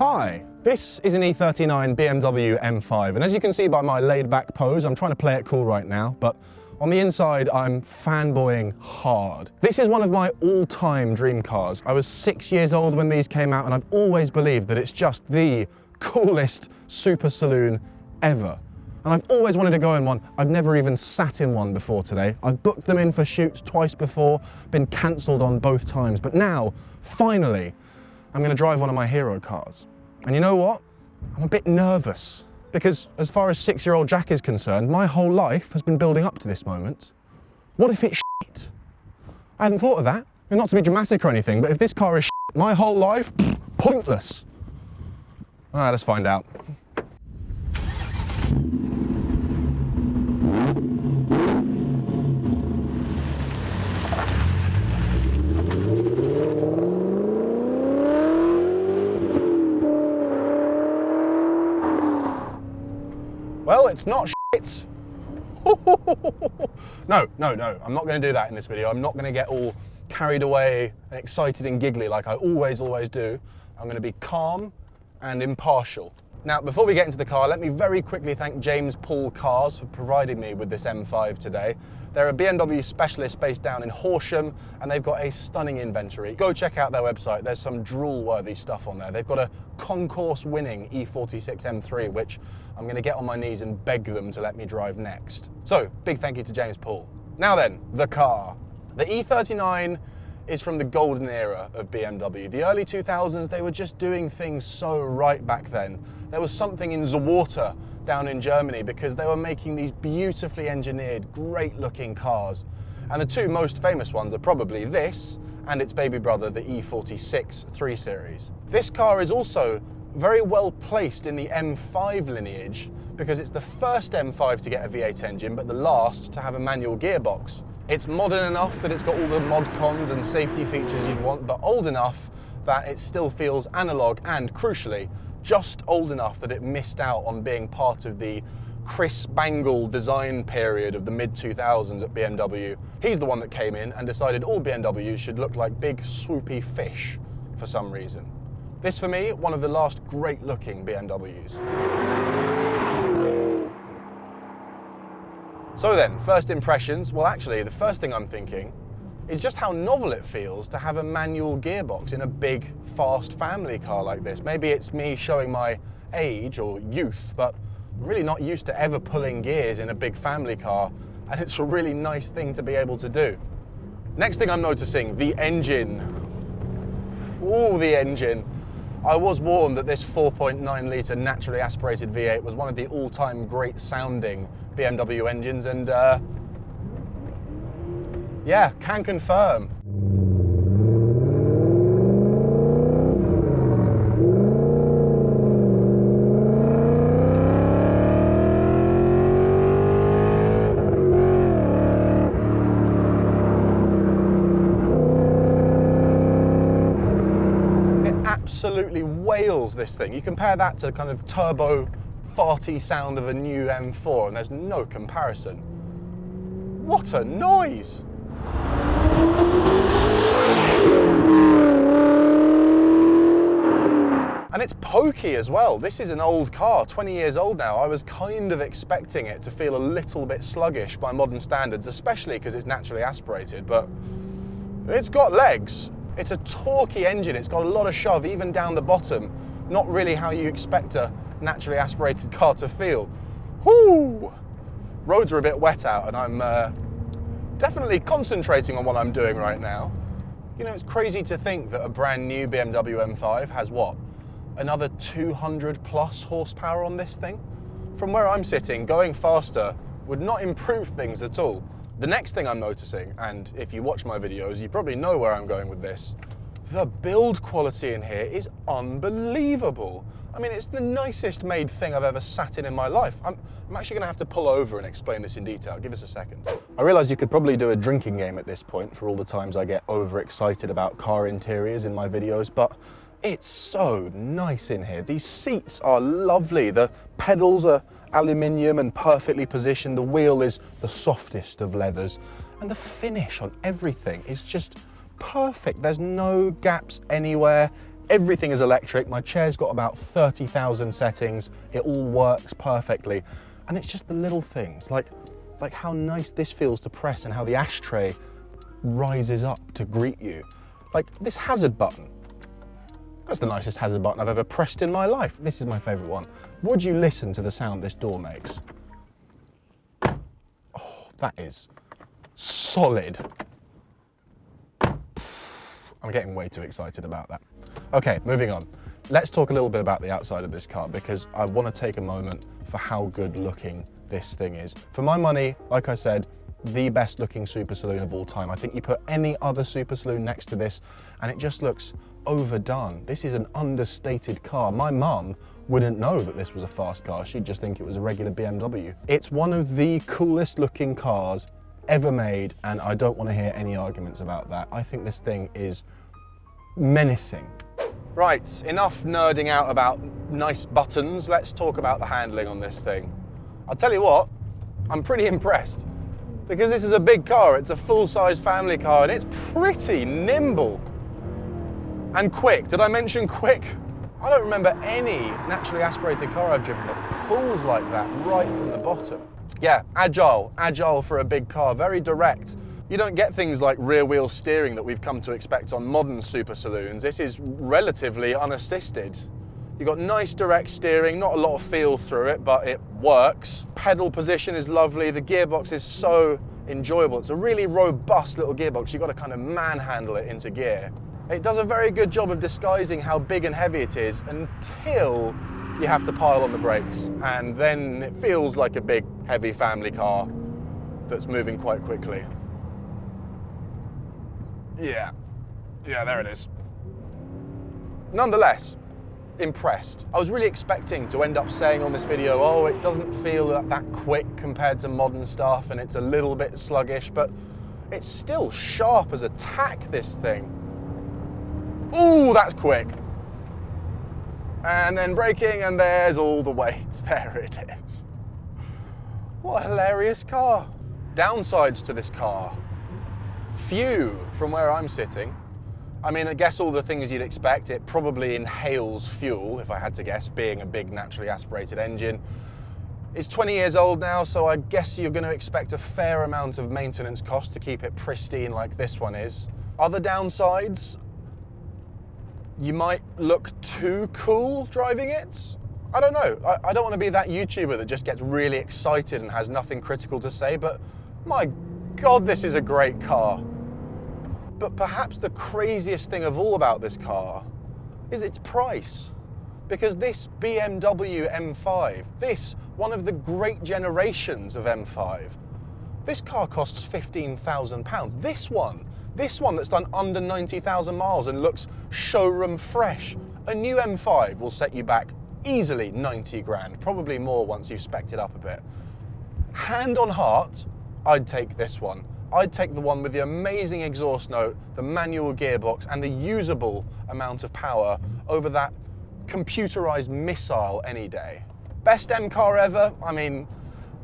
Hi, this is an E39 BMW M5, and as you can see by my laid-back pose, I'm trying to play it cool right now, but on the inside, I'm fanboying hard. This is one of my all-time dream cars. I was 6 years old when these came out, and I've always believed that it's just the coolest super saloon ever. And I've always wanted to go in one. I've never even sat in one before today. I've booked them in for shoots twice before, been cancelled on both times, but now, finally, I'm going to drive one of my hero cars. And you know what? I'm a bit nervous because as far as 6-year-old Jack is concerned, my whole life has been building up to this moment. What if it's shit? I hadn't thought of that. And not to be dramatic or anything, but if this car is shit, my whole life, pointless. Let's find out. Well, it's not shit. No, I'm not going to do that in this video. I'm not going to get all carried away and excited and giggly like I always do. I'm going to be calm and impartial. Now, before we get into the car, let me very quickly thank James Paul Cars for providing me with this M5 today. They're a BMW specialist based down in Horsham, and they've got a stunning inventory. Go check out their website. There's some drool-worthy stuff on there. They've got a concourse-winning E46 M3, which I'm going to get on my knees and beg them to let me drive next. So, big thank you to James Paul. Now then, the car. The E39 is from the golden era of BMW. The early 2000s, they were just doing things so right back then. There was something in the water down in Germany because they were making these beautifully engineered, great looking cars. And the two most famous ones are probably this and its baby brother, the E46 3 Series. This car is also very well placed in the M5 lineage because it's the first M5 to get a V8 engine, but the last to have a manual gearbox. It's modern enough that it's got all the mod cons and safety features you'd want, but old enough that it still feels analog and, crucially, just old enough that it missed out on being part of the Chris Bangle design period of the mid-2000s at BMW. He's the one that came in and decided all BMWs should look like big swoopy fish for some reason. This, for me, one of the last great-looking BMWs. So then, first impressions. Well, actually, the first thing I'm thinking is just how novel it feels to have a manual gearbox in a big, fast family car like this. Maybe it's me showing my age or youth, but I'm really not used to ever pulling gears in a big family car, and it's a really nice thing to be able to do. Next thing I'm noticing, the engine. Ooh, the engine. I was warned that this 4.9 litre naturally aspirated V8 was one of the all-time great sounding BMW engines, and yeah, can confirm. It absolutely wails, this thing. You compare that to kind of turbo farty sound of a new M4 and there's no comparison. What a noise! And it's pokey as well. This is an old car, 20 years old now. I was kind of expecting it to feel a little bit sluggish by modern standards, especially because it's naturally aspirated, but it's got legs. It's a torquey engine. It's got a lot of shove, even down the bottom. Not really how you expect a naturally aspirated car to feel. Whoo! Roads are a bit wet out, and I'm definitely concentrating on what I'm doing right now. You know, it's crazy to think that a brand new BMW M5 has what? Another 200 plus horsepower on this thing? From where I'm sitting, going faster would not improve things at all. The next thing I'm noticing, and if you watch my videos, you probably know where I'm going with this, the build quality in here is unbelievable. I mean, it's the nicest made thing I've ever sat in my life. I'm actually gonna have to pull over and explain this in detail. Give us a second. I realize you could probably do a drinking game at this point for all the times I get overexcited about car interiors in my videos, but it's so nice in here. These seats are lovely. The pedals are aluminium and perfectly positioned. The wheel is the softest of leathers. And the finish on everything is just perfect. There's no gaps anywhere. Everything is electric. My chair's got about 30,000 settings. It all works perfectly. And it's just the little things, like how nice this feels to press and how the ashtray rises up to greet you. Like this hazard button. That's the nicest hazard button I've ever pressed in my life. This is my favorite one. Would you listen to the sound this door makes? Oh, that is solid. I'm getting way too excited about that. Okay, moving on. Let's talk a little bit about the outside of this car because I want to take a moment for how good looking this thing is. For my money, like I said, the best looking super saloon of all time. I think you put any other super saloon next to this and it just looks overdone. This is an understated car. My mum wouldn't know that this was a fast car. She'd just think it was a regular BMW. It's one of the coolest looking cars ever made, and I don't want to hear any arguments about that. I think this thing is menacing. Right, enough nerding out about nice buttons. Let's talk about the handling on this thing. I'll tell you what, I'm pretty impressed because this is a big car. It's a full-size family car and it's pretty nimble and quick. Did I mention quick? I don't remember any naturally aspirated car I've driven that pulls like that right from the bottom. Yeah, agile for a big car, very direct. You don't get things like rear wheel steering that we've come to expect on modern super saloons. This is relatively unassisted. You've got nice direct steering, not a lot of feel through it, but it works. Pedal position is lovely. The gearbox is so enjoyable. It's a really robust little gearbox. You've got to kind of manhandle it into gear. It does a very good job of disguising how big and heavy it is until you have to pile on the brakes, and then it feels like a big, heavy family car that's moving quite quickly. Yeah, there it is. Nonetheless, impressed. I was really expecting to end up saying on this video, oh, it doesn't feel that quick compared to modern stuff, and it's a little bit sluggish, but it's still sharp as a tack, this thing. Ooh, that's quick. And then braking, and there's all the weight. There it is. What a hilarious car. Downsides to this car. Few from where I'm sitting. I mean, I guess all the things you'd expect. It probably inhales fuel, if I had to guess, being a big naturally aspirated engine. It's 20 years old now, so I guess you're going to expect a fair amount of maintenance cost to keep it pristine like this one is. Other downsides? You might look too cool driving it. I don't know. I don't want to be that YouTuber that just gets really excited and has nothing critical to say, but my God, this is a great car. But perhaps the craziest thing of all about this car is its price. Because this BMW M5, this, one of the great generations of M5, this car costs £15,000. This one that's done under 90,000 miles and looks showroom fresh. A new M5 will set you back easily 90 grand, probably more once you've spec'd it up a bit. Hand on heart, I'd take this one. I'd take the one with the amazing exhaust note, the manual gearbox, and the usable amount of power over that computerized missile any day. Best M car ever? I mean,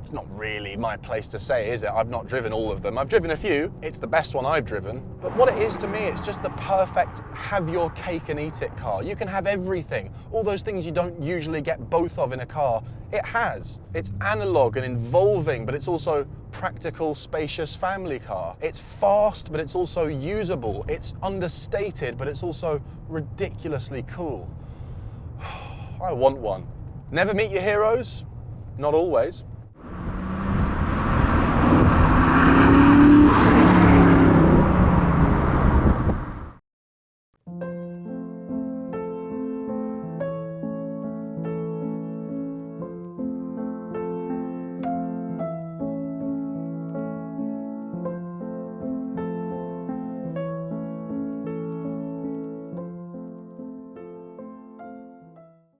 it's not really my place to say, is it? I've not driven all of them. I've driven a few. It's the best one I've driven. But what it is to me, it's just the perfect have your cake and eat it car. You can have everything. All those things you don't usually get both of in a car, it has. It's analog and involving, but it's also practical, spacious family car. It's fast, but it's also usable. It's understated, but it's also ridiculously cool. I want one. Never meet your heroes? Not always.